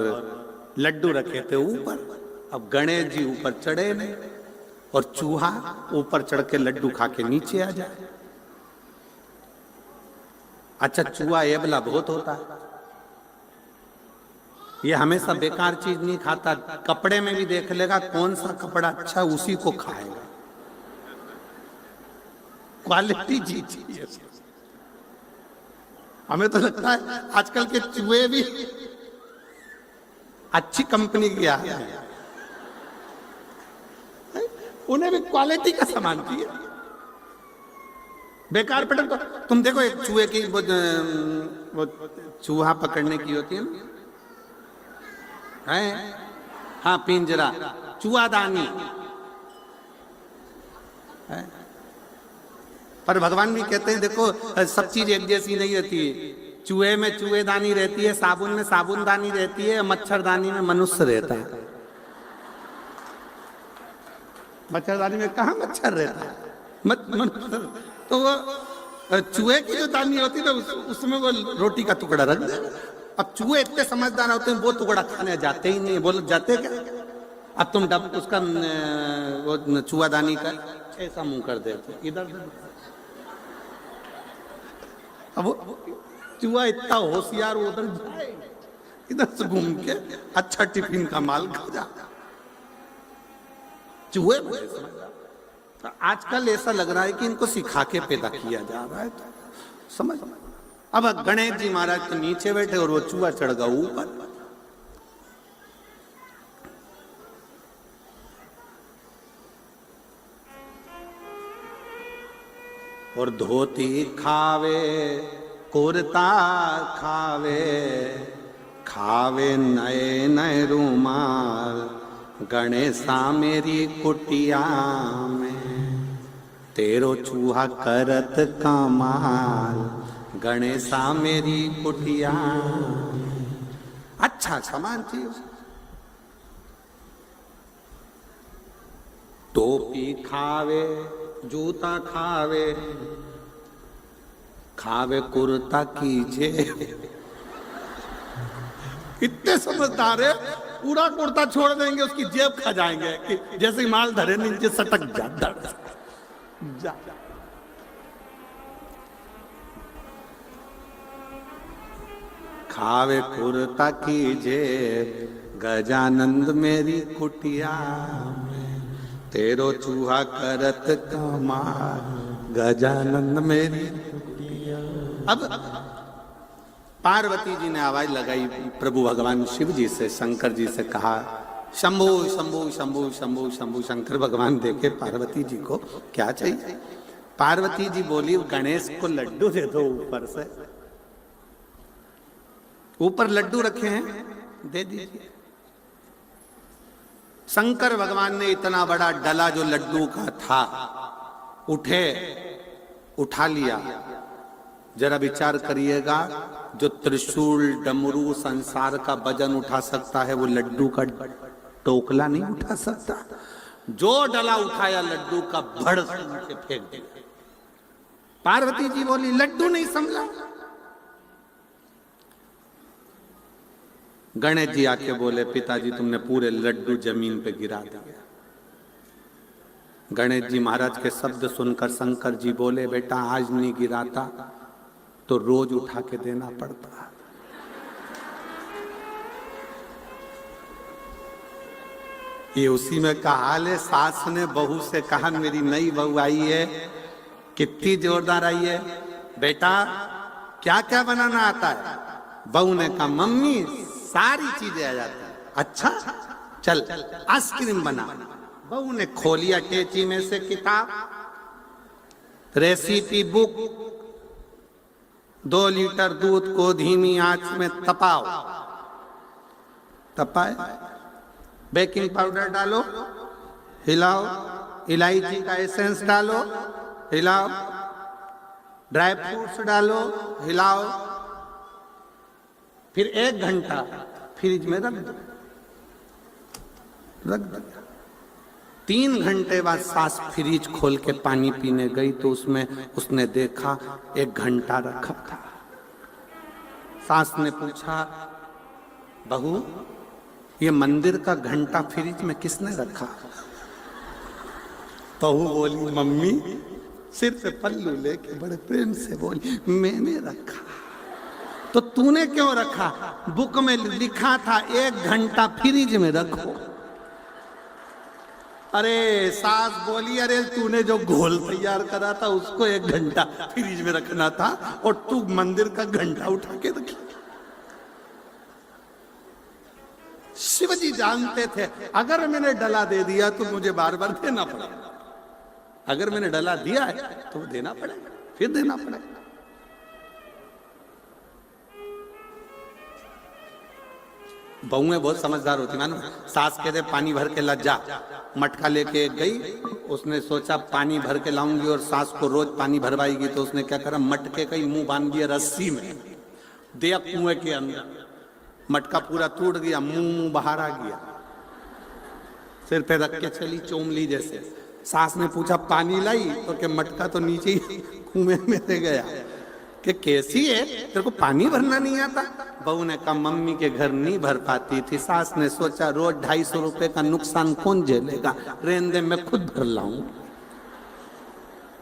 लड्डू रखे थे ऊपर। अब गणेश जी ऊपर चढ़े नहीं, और चूहा ऊपर चढ़ के लड्डू खा के नीचे आ जाए। अच्छा, चूहा एबला बहुत होता है, ये हमेशा बेकार चीज नहीं खाता। कपड़े में भी देख लेगा कौन सा कपड़ा अच्छा, उसी को खाएगा। क्वालिटी चीज चाहिए। हमें तो लगता है आजकल के चूहे भी अच्छी कंपनी के आ रहे हैं, उन्हें भी क्वालिटी का सामान चाहिए। बेकार पटक तो तुम देखो, एक चूहे की वो चूहा पकड़ने की होती है ना, है हाँ, पिंजरा, चूहादानी है। पर भगवान भी कहते हैं देखो, सब चीज एक जैसी नहीं रहती है। चूहे में चूहेदानी रहती है, साबुन में साबुनदानी रहती है, मच्छरदानी में मनुष्य रहता है। मच्छरदानी में कहाँ मच्छर रहता है? तो वो चूहे की जो दानी होती है ना, उसमें वो रोटी का टुकड़ा रख दे। अब चूहे इतने समझदार होते हैं, वो टुकड़ा खाने जाते ही नहीं। बोलो जाते क्या? अब तुम डब उसका वो चूहादानी का ऐसा मुंह कर देते इधर। अब चूहा इतना होशियार, वो उधर जाए, इधर से घूम के अच्छा टिफिन का माल खा जाता। चूहे बड़े समझदार। तो आजकल ऐसा लग रहा है कि इनको सिखा के पैदा किया जा रहा है, तो समझ। अब गणेश जी महाराज तो नीचे बैठे और वो चूहा चढ़ गया ऊपर। और धोती खावे, कुर्ता खावे, खावे नए नए रूमाल, गणेशा मेरी कुटिया में, तेरो चूहा करत कमाल, गणेशा मेरी कुटिया। अच्छा सामान चाहिए। टोपी खावे, जूता खावे, खावे कुर्ता कीजे। इतने समझदार है, पूरा कुर्ता छोड़ देंगे, उसकी जेब खा जाएंगे कि जैसे माल धरे नीचे सटक जा। खावे कुर्ता कीजे, गजानंद मेरी कुटिया में, तेरो चूहा करत कमाल, गजानंद मेरी कुटिया। अब पार्वती जी ने आवाज लगाई प्रभु भगवान शिव जी से, शंकर जी से कहा, शंभु शंभु शंभु शंभु शंभु। शंकर भगवान देखे पार्वती जी को, क्या चाहिए? पार्वती जी बोली, गणेश को लड्डू दे दो ऊपर से। ऊपर लड्डू रखे हैं, दे दीजिए। शंकर भगवान ने इतना बड़ा डला जो लड्डू का था उठा लिया। जरा विचार करिएगा, जो त्रिशूल डमरू संसार का वजन उठा सकता है वो लड्डू का टोकला नहीं उठा सकता। जो डला उठाया लड्डू का भड़ से फेंक दिया। पार्वती जी बोली लड्डू नहीं संभला। गणेश जी आके बोले पिताजी तुमने पूरे लड्डू जमीन पे गिरा दिया। गणेश जी महाराज के शब्द सुनकर शंकर जी बोले बेटा आज नहीं गिराता तो रोज उठा के देना पड़ता। ये उसी में का हाल है। सास ने बहू से कहा मेरी नई बहू आई है, कितनी जोरदार आई है, बेटा क्या क्या बनाना आता है? बहू ने कहा मम्मी सारी चीजें आ जाती है। अच्छा चल आइसक्रीम बना। बहू ने खोलिया टेची में से किताब, रेसिपी बुक। 2 लीटर दूध को धीमी आंच में तपाए, बेकिंग पाउडर डालो, हिलाओ, इलायची का एसेंस डालो, हिलाओ, ड्राई फ्रूट्स डालो, हिलाओ, फिर 1 घंटा फ्रिज में रख दो। 3 घंटे बाद सास फ्रिज खोल के पानी पीने गई तो उसमें उसने देखा 1 घंटा रखा था। सास ने पूछा बहू ये मंदिर का घंटा फ्रिज में किसने रखा? बहू बोली मम्मी सिर पे पल्लू लेके बड़े प्रेम से बोली मैंने रखा। तो तूने क्यों रखा? बुक में लिखा था 1 घंटा फ्रिज में रखो। अरे सास बोली अरे तूने जो घोल तैयार करा था उसको 1 घंटा फ्रिज में रखना था और तू मंदिर का घंटा उठा के रखी। शिवजी जानते थे अगर मैंने डला दे दिया तो मुझे बार बार देना पड़ेगा। अगर मैंने डला दिया है तो देना पड़ेगा, फिर देना पड़ेगा। बहुएं बहुत समझदार होती मानो। सास कहते पानी भर के ला जा। मटका लेके गई, उसने सोचा पानी भर के लाऊंगी और सास को रोज पानी भरवाएगी, तो उसने क्या करा मटके का ही मुंह बांध दिया रस्सी में, दिया कुएं के अंदर। मटका पूरा टूट गया, मुंह बाहर आ गया, सिर पे रख के चली चोमली जैसे। सास ने पूछा पानी लाई तो के मटका तो नीचे ही कुएं में रह गया कि कैसी है तेरे को पानी भरना नहीं आता? बहू ने कहा मम्मी के घर नहीं भर पाती थी। सास ने सोचा रोज 250 रुपए का नुकसान कौन झेलेगा, रहने दे मैं खुद भर लाऊं,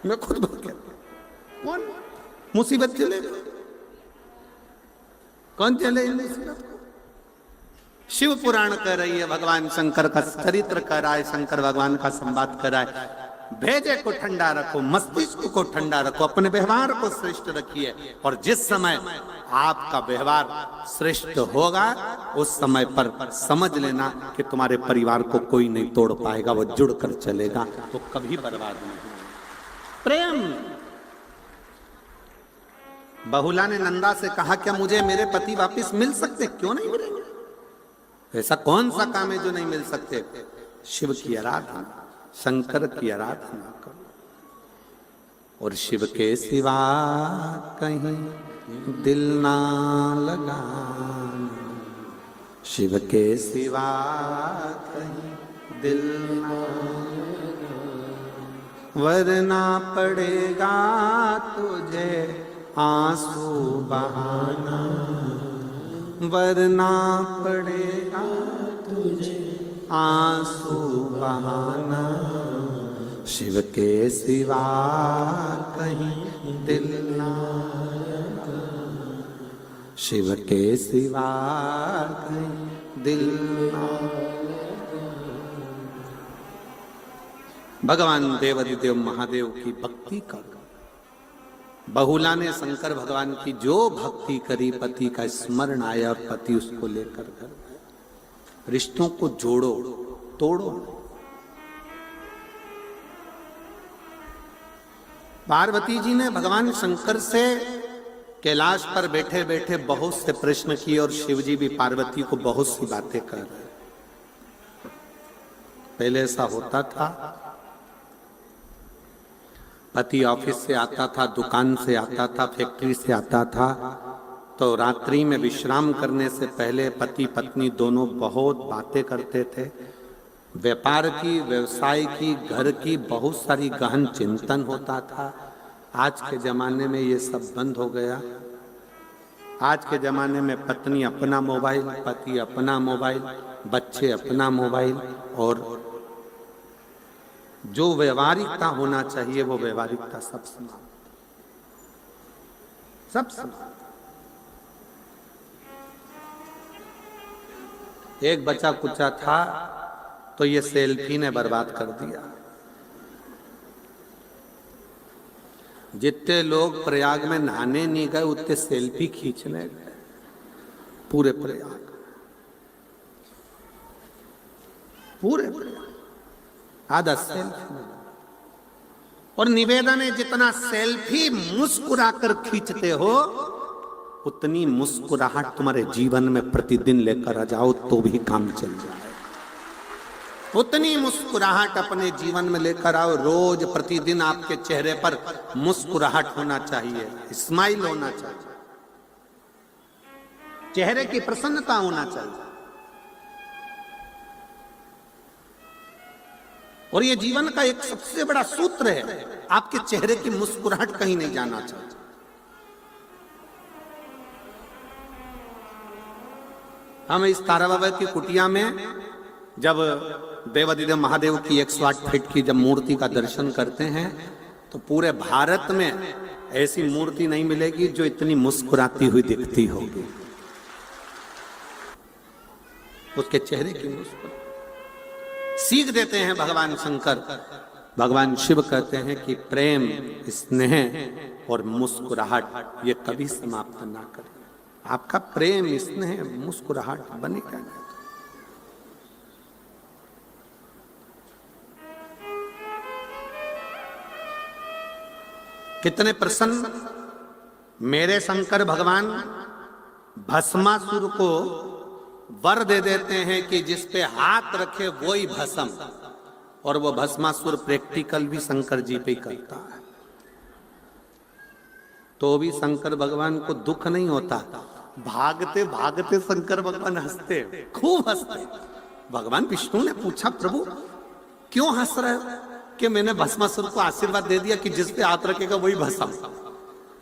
मैं खुद भर के। कौन मुसीबत झेलेगा? कौन झेले मुसीबत को? शिव पुराण कह रही है भगवान शंकर का चरित्र कह रहा है, शंकर भगवान का संवाद कर रहा है। भेजे को ठंडा रखो, मस्तिष्क को ठंडा रखो, अपने व्यवहार को श्रेष्ठ रखिए। और जिस समय आपका व्यवहार श्रेष्ठ होगा उस समय पर समझ लेना कि तुम्हारे परिवार को कोई नहीं तोड़ पाएगा, वो जुड़ कर चलेगा, तो कभी बर्बाद नहीं। प्रेम। बहुला ने नंदा से कहा क्या मुझे मेरे पति वापस मिल सकते? क्यों नहीं मिलेंगे? ऐसा कौन सा काम है जो नहीं मिल सकते? शिव की आराधना, शंकर की आराधना करो और शिव के सिवा कहीं दिल ना लगाना, शिव के सिवा कहीं दिल ना लगाना, वरना पड़ेगा तुझे आंसू बहाना, वरना पड़ेगा तुझे आंसू बहाना, शिव के सिवा कहीं दिल ना लगाना, शिव के सिवा कहीं दिल ना लगाना। भगवान देवाधिदेव महादेव की भक्ति कर। बहुला ने शंकर भगवान की जो भक्ति करी, पति का स्मरण आया और पति उसको लेकर घर गए। रिश्तों को जोड़ो, तोड़ो। पार्वती जी ने भगवान शंकर से कैलाश पर बैठे बैठे बहुत से प्रश्न किए और शिव जी भी पार्वती को बहुत सी बातें कर रहे। पहले ऐसा होता था, पति ऑफिस से आता था, दुकान से आता था, फैक्ट्री से आता था, तो रात्रि में विश्राम करने से पहले पति पत्नी दोनों बहुत बातें करते थे। व्यापार की, व्यवसाय की, घर की बहुत सारी गहन चिंतन होता था। आज के जमाने में ये सब बंद हो गया। आज के जमाने में पत्नी अपना मोबाइल, पति अपना मोबाइल, बच्चे अपना मोबाइल, और जो व्यवहारिकता होना चाहिए वो व्यवहारिकता सब समाप्त, सब समाप्त। एक बच्चा कुचा था तो ये सेल्फी ने बर्बाद कर दिया। जितने लोग प्रयाग में नहाने नहीं गए उतने सेल्फी खींचने गए पूरे प्रयाग, पूरे प्रयाग आधा सेल्फी। और निवेदन है, जितना सेल्फी मुस्कुराकर खींचते हो उतनी मुस्कुराहट तुम्हारे जीवन में प्रतिदिन लेकर आ जाओ तो भी काम चल जाए। उतनी मुस्कुराहट अपने जीवन में लेकर आओ। रोज प्रतिदिन आपके चेहरे पर मुस्कुराहट होना चाहिए, स्माइल होना चाहिए, चेहरे की प्रसन्नता होना चाहिए। और ये जीवन का एक सबसे बड़ा सूत्र है, आपके चेहरे की मुस्कुराहट कहीं नहीं जाना चाहिए। हम इस तारा बाबा की कुटिया में जब देवाधिदेव महादेव की 108 फीट की जब मूर्ति का दर्शन करते हैं तो पूरे भारत में ऐसी मूर्ति नहीं मिलेगी जो इतनी मुस्कुराती हुई दिखती होगी। उसके चेहरे की मुस्कुराहट सीख देते हैं भगवान शंकर। भगवान शिव कहते हैं कि प्रेम, स्नेह और मुस्कुराहट ये कभी समाप्त ना करें। आपका प्रेम, स्नेह, मुस्कुराहट बनेगा नहीं। कितने प्रसन्न मेरे शंकर भगवान भस्मासुर को वर दे देते हैं कि जिस पे हाथ रखे वो ही भस्म, और वो भस्मासुर प्रैक्टिकल भी शंकर जी पे करता है। तो भी शंकर भगवान को दुख नहीं होता, भागते भागते शंकर भगवान हंसते, खूब हंसते। भगवान विष्णु ने पूछा, प्रभु क्यों हंस रहे हो? कि मैंने भस्मासुर को आशीर्वाद दे दिया कि जिस पे हाथ रखेगा वही भस्म।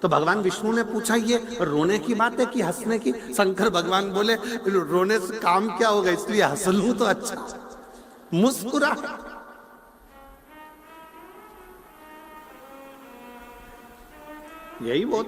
तो भगवान विष्णु ने पूछा, ये रोने की बात है कि हंसने की? शंकर भगवान बोले, रोने से काम क्या होगा, इसलिए हंस लूं तो अच्छा। मुस्कुरा, यही बहुत